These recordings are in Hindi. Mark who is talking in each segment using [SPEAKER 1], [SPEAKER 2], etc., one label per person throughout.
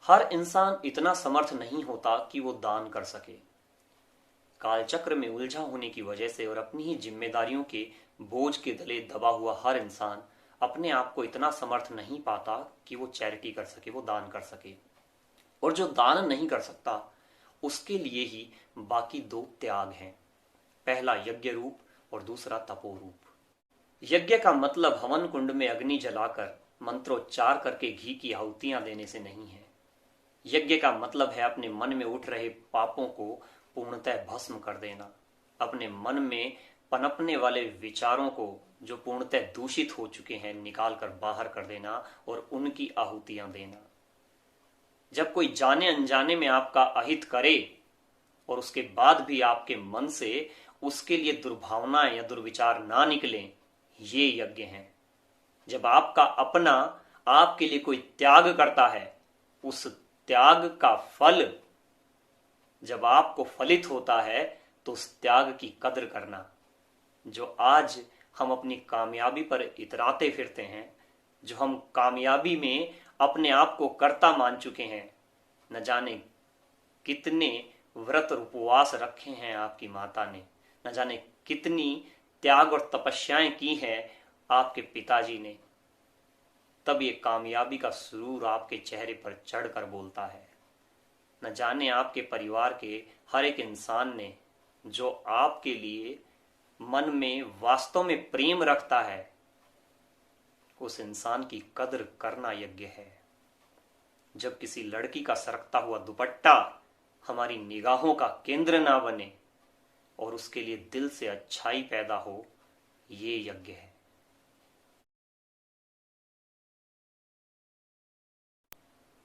[SPEAKER 1] हर इंसान इतना समर्थ नहीं होता कि वो दान कर सके। कालचक्र में उलझा होने की वजह से और अपनी ही जिम्मेदारियों के बोझ के तले दबा हुआ हर इंसान अपने आप को इतना समर्थ नहीं पाता कि वो चैरिटी कर सके, वो दान कर सके। और जो दान नहीं कर सकता उसके लिए ही बाकी दो त्याग हैं, पहला यज्ञ रूप और दूसरा तपो रूप। यज्ञ का मतलब हवन कुंड में अग्नि जलाकर मंत्रोच्चार करके घी की आहुतियां देने से नहीं है। यज्ञ का मतलब है अपने मन में उठ रहे पापों को पूर्णतः भस्म कर देना, अपने मन में पनपने वाले विचारों को जो पूर्णतः दूषित हो चुके हैं निकाल कर बाहर कर देना और उनकी आहुतियां देना। जब कोई जाने अनजाने में आपका अहित करे और उसके बाद भी आपके मन से उसके लिए दुर्भावनाएं या दुर्विचार ना निकलें, ये यज्ञ है। जब आपका अपना आपके लिए कोई त्याग करता है, उस त्याग का फल जब आपको फलित होता है तो उस त्याग की कदर करना। जो आज हम अपनी कामयाबी पर इतराते फिरते हैं, जो हम कामयाबी में अपने आप को कर्ता मान चुके हैं, न जाने कितने व्रत और उपवास रखे हैं आपकी माता ने, न जाने कितनी त्याग और तपस्याएं की हैं आपके पिताजी ने, तब ये कामयाबी का सुरूर आपके चेहरे पर चढ़कर बोलता है। न जाने आपके परिवार के हर एक इंसान ने जो आपके लिए मन में वास्तव में प्रेम रखता है, उस इंसान की कदर करना यज्ञ है। जब किसी लड़की का सरकता हुआ दुपट्टा हमारी निगाहों का केंद्र ना बने और उसके लिए दिल से अच्छाई पैदा हो, ये यज्ञ है।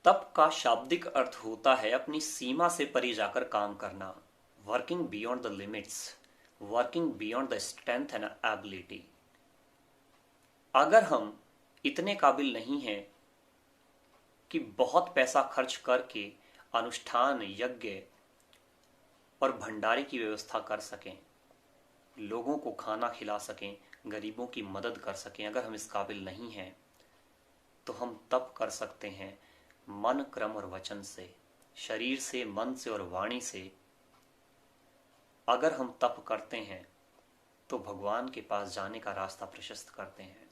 [SPEAKER 1] तप का शाब्दिक अर्थ होता है अपनी सीमा से परे जाकर काम करना, working beyond the limits, working beyond the strength and ability. अगर हम इतने काबिल नहीं हैं कि बहुत पैसा खर्च करके अनुष्ठान, यज्ञ और भंडारे की व्यवस्था कर सकें, लोगों को खाना खिला सकें, गरीबों की मदद कर सकें, अगर हम इस काबिल नहीं हैं तो हम तप कर सकते हैं मन, क्रम और वचन से, शरीर से, मन से और वाणी से। अगर हम तप करते हैं तो भगवान के पास जाने का रास्ता प्रशस्त करते हैं।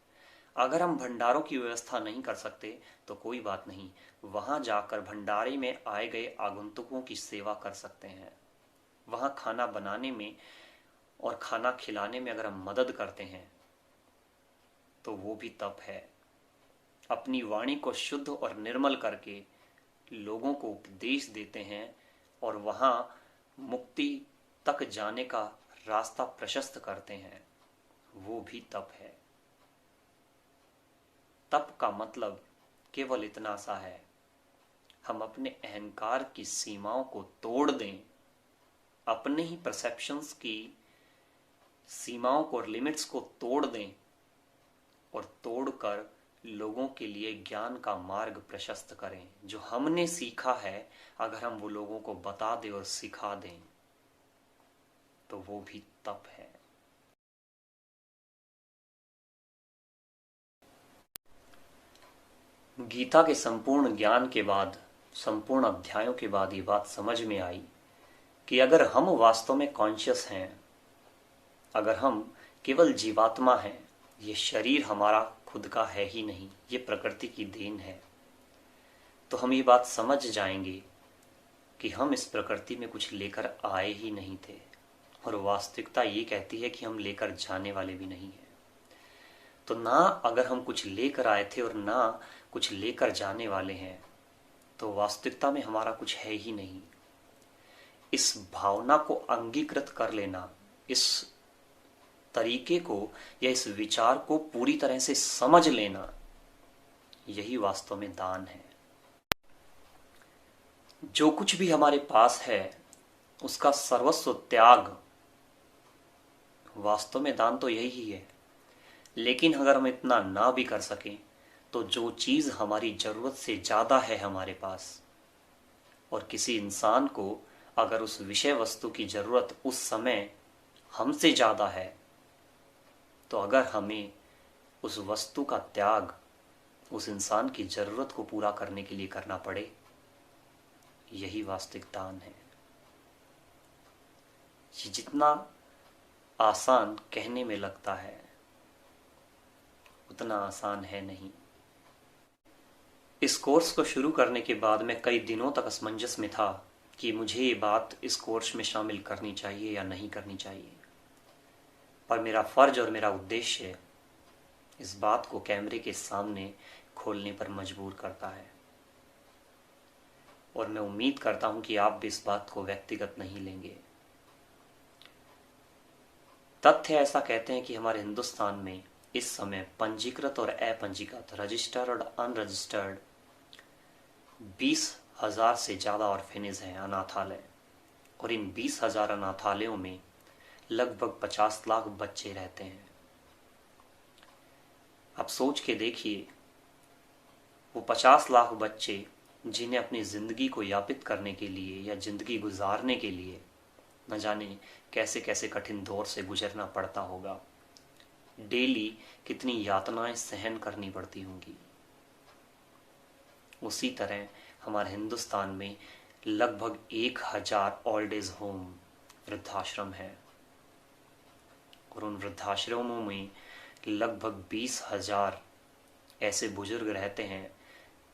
[SPEAKER 1] अगर हम भंडारों की व्यवस्था नहीं कर सकते तो कोई बात नहीं, वहां जाकर भंडारे में आए गए आगंतुकों की सेवा कर सकते हैं। वहां खाना बनाने में और खाना खिलाने में अगर हम मदद करते हैं तो वो भी तप है। अपनी वाणी को शुद्ध और निर्मल करके लोगों को उपदेश देते हैं और वहां मुक्ति तक जाने का रास्ता प्रशस्त करते हैं, वो भी तप है। तप का मतलब केवल इतना सा है, हम अपने अहंकार की सीमाओं को तोड़ दें, अपने ही परसेप्शंस की सीमाओं को और लिमिट्स को तोड़ दें और तोड़कर लोगों के लिए ज्ञान का मार्ग प्रशस्त करें। जो हमने सीखा है अगर हम वो लोगों को बता दें और सिखा दें तो वो भी तप है। गीता के संपूर्ण ज्ञान के बाद, संपूर्ण अध्यायों के बाद ये बात समझ में आई कि अगर हम वास्तव में कॉन्शियस हैं, अगर हम केवल जीवात्मा हैं, ये शरीर हमारा खुद का है ही नहीं, ये प्रकृति की देन है, तो हम ये बात समझ जाएंगे कि हम इस प्रकृति में कुछ लेकर आए ही नहीं थे और वास्तविकता ये कहती है कि हम लेकर जाने वाले भी नहीं हैं। तो ना अगर हम कुछ लेकर आए थे और ना कुछ लेकर जाने वाले हैं, तो वास्तविकता में हमारा कुछ है ही नहीं। इस भावना को अंगीकृत कर लेना, इस तरीके को या इस विचार को पूरी तरह से समझ लेना, यही वास्तव में दान है। जो कुछ भी हमारे पास है उसका सर्वस्व त्याग, वास्तव में दान तो यही है। लेकिन अगर हम इतना ना भी कर सकें तो जो चीज हमारी जरूरत से ज्यादा है हमारे पास, और किसी इंसान को अगर उस विषय वस्तु की जरूरत उस समय हमसे ज्यादा है, तो अगर हमें उस वस्तु का त्याग उस इंसान की जरूरत को पूरा करने के लिए करना पड़े यही वास्तविक दान है। ये जितना आसान कहने में लगता है उतना आसान है नहीं। इस कोर्स को शुरू करने के बाद मैं कई दिनों तक असमंजस में था कि मुझे ये बात इस कोर्स में शामिल करनी चाहिए या नहीं करनी चाहिए, पर मेरा फर्ज और मेरा उद्देश्य इस बात को कैमरे के सामने खोलने पर मजबूर करता है। और मैं उम्मीद करता हूं कि आप भी इस बात को व्यक्तिगत नहीं लेंगे। तथ्य ऐसा कहते हैं कि हमारे हिंदुस्तान में इस समय पंजीकृत और अपंजीकृत, रजिस्टर्ड और अनरजिस्टर्ड 20,000 से ज़्यादा ऑर्फेनेज हैं, अनाथालय। और इन 20,000 अनाथालयों में लगभग 50 लाख बच्चे रहते हैं। आप सोच के देखिए, वो 50 लाख बच्चे जिन्हें अपनी ज़िंदगी को यापित करने के लिए या ज़िंदगी गुजारने के लिए न जाने कैसे कैसे कठिन दौर से गुजरना पड़ता होगा, डेली कितनी यातनाएं सहन करनी पड़ती होंगी। उसी तरह हमारे हिंदुस्तान में लगभग 1,000 ओल्ड एज होम, वृद्धाश्रम है। और उन वृद्धाश्रमों में लगभग 20,000 ऐसे बुजुर्ग रहते हैं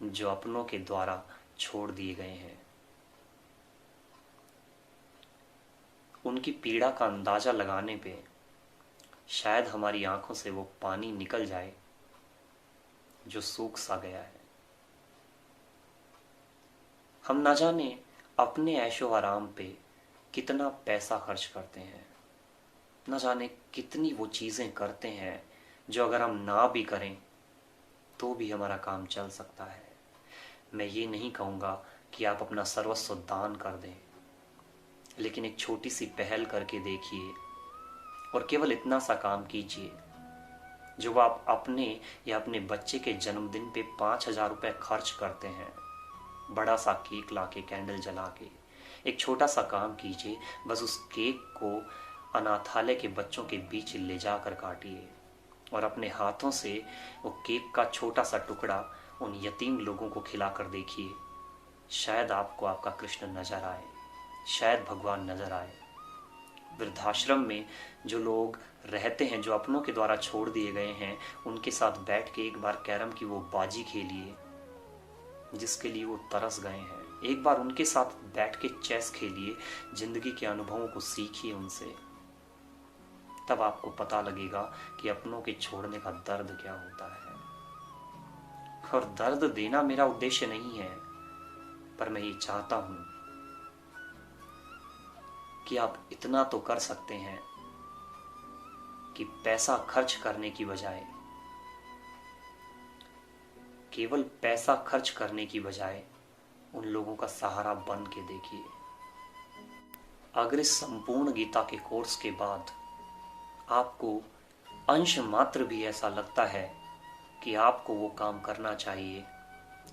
[SPEAKER 1] जो अपनों के द्वारा छोड़ दिए गए हैं। उनकी पीड़ा का अंदाजा लगाने पे शायद हमारी आंखों से वो पानी निकल जाए जो सूख सा गया है। हम न जाने अपने ऐशो आराम पे कितना पैसा खर्च करते हैं, न जाने कितनी वो चीज़ें करते हैं जो अगर हम ना भी करें तो भी हमारा काम चल सकता है। मैं ये नहीं कहूँगा कि आप अपना सर्वस्व दान कर दें, लेकिन एक छोटी सी पहल करके देखिए और केवल इतना सा काम कीजिए जो आप अपने या अपने बच्चे के जन्मदिन पे 5,000 रुपये खर्च करते हैं। बड़ा सा केक लाके, कैंडल जला के एक छोटा सा काम कीजिए। बस उस केक को अनाथालय के बच्चों के बीच ले जाकर काटिए और अपने हाथों से वो केक का छोटा सा टुकड़ा उन यतीम लोगों को खिलाकर देखिए। शायद आपको आपका कृष्ण नजर आए, शायद भगवान नजर आए। वृद्धाश्रम में जो लोग रहते हैं, जो अपनों के द्वारा छोड़ दिए गए हैं, उनके साथ बैठ के एक बार कैरम की वो बाजी खेलिए जिसके लिए वो तरस गए हैं। एक बार उनके साथ बैठ के चेस खेलिए, जिंदगी के अनुभवों को सीखिए उनसे। तब आपको पता लगेगा कि अपनों के छोड़ने का दर्द क्या होता है। और दर्द देना मेरा उद्देश्य नहीं है, पर मैं ये चाहता हूं कि आप इतना तो कर सकते हैं कि पैसा खर्च करने की बजाय, केवल पैसा खर्च करने की बजाय उन लोगों का सहारा बन के देखिए। अगर इस संपूर्ण गीता के कोर्स के बाद आपको अंश मात्र भी ऐसा लगता है कि आपको वो काम करना चाहिए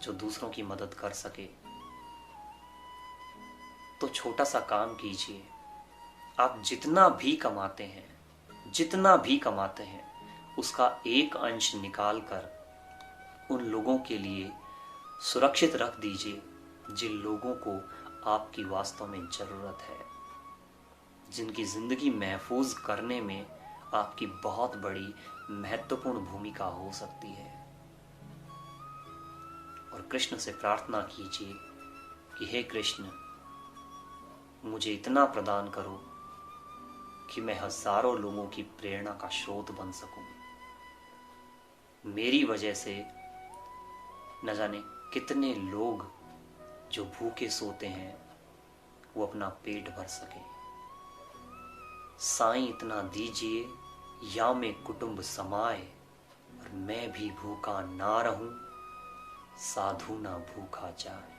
[SPEAKER 1] जो दूसरों की मदद कर सके, तो छोटा सा काम कीजिए। आप जितना भी कमाते हैं उसका एक अंश निकाल कर उन लोगों के लिए सुरक्षित रख दीजिए जिन लोगों को आपकी वास्तव में जरूरत है, जिनकी जिंदगी महफूज करने में आपकी बहुत बड़ी महत्वपूर्ण भूमिका हो सकती है। और कृष्ण से प्रार्थना कीजिए कि हे कृष्ण, मुझे इतना प्रदान करो कि मैं हजारों लोगों की प्रेरणा का स्रोत बन सकूं। मेरी वजह से न जाने कितने लोग जो भूखे सोते हैं वो अपना पेट भर सके। साईं इतना दीजिए या में कुटुंब समाए, और मैं भी भूखा ना रहूं, साधु ना भूखा जाए।